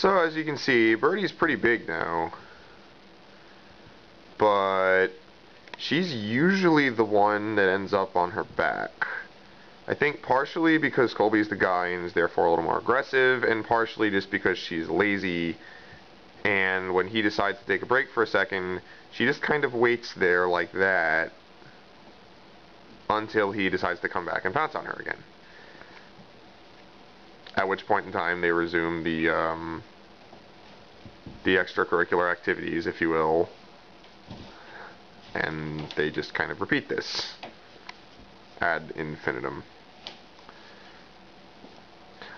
So as you can see, Birdie's pretty big now, but she's usually the one that ends up on her back. I think partially because Colby's the guy and is therefore a little more aggressive, and partially just because she's lazy, and when he decides to take a break for a second, she just kind of waits there like that until he decides to come back and pounce on her again. At which point in time they resume the extracurricular activities, if you will, and they just kind of repeat this ad infinitum.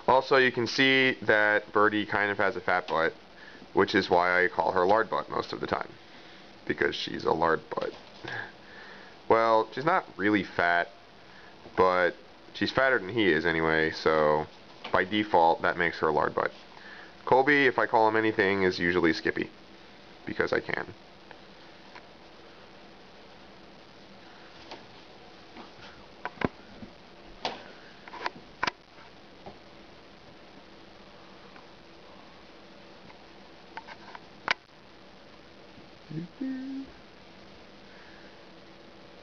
Also, you can see that Birdie kind of has a fat butt, which is why I call her lardbutt most of the time, because she's a lardbutt. Well, she's not really fat, but she's fatter than he is anyway, so by default that makes her a lardbutt. Colby, if I call him anything, is usually Skippy, because I can.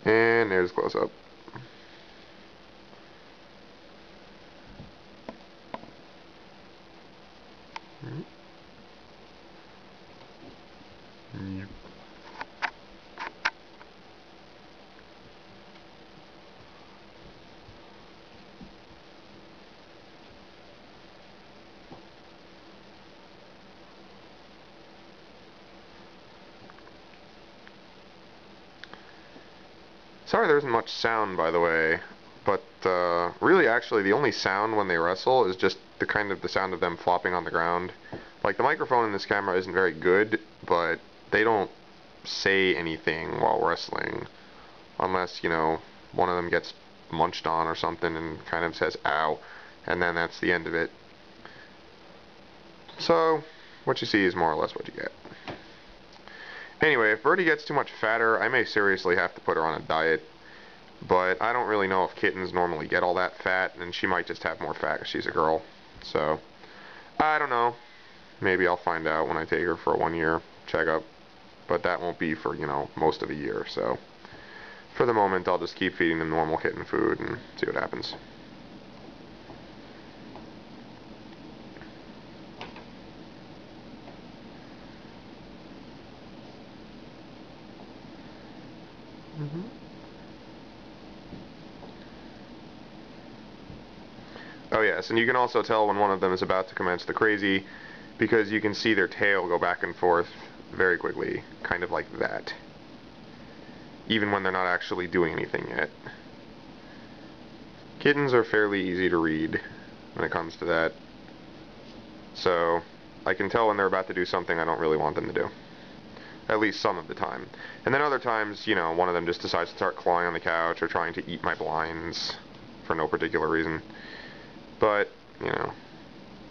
And there's close up. Sorry there isn't much sound, by the way, but really actually the only sound when they wrestle is just the sound of them flopping on the ground. Like, the microphone in this camera isn't very good, but they don't say anything while wrestling, unless, you know, one of them gets munched on or something and kind of says ow, and then that's the end of it. So what you see is more or less what you get. Anyway, if Birdie gets too much fatter, I may seriously have to put her on a diet, but I don't really know if kittens normally get all that fat, and she might just have more fat because she's a girl. So I don't know. Maybe I'll find out when I take her for a 1-year checkup, but that won't be for, you know, most of a year. So for the moment, I'll just keep feeding them normal kitten food and see what happens. Oh yes, and you can also tell when one of them is about to commence the crazy, because you can see their tail go back and forth very quickly, kind of like that, even when they're not actually doing anything yet. Kittens are fairly easy to read when it comes to that, so I can tell when they're about to do something I don't really want them to do. At least some of the time. And then other times, you know, one of them just decides to start clawing on the couch or trying to eat my blinds for no particular reason. But, you know,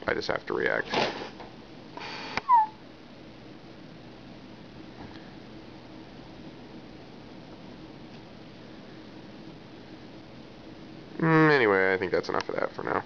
I just have to react. Anyway, I think that's enough of that for now.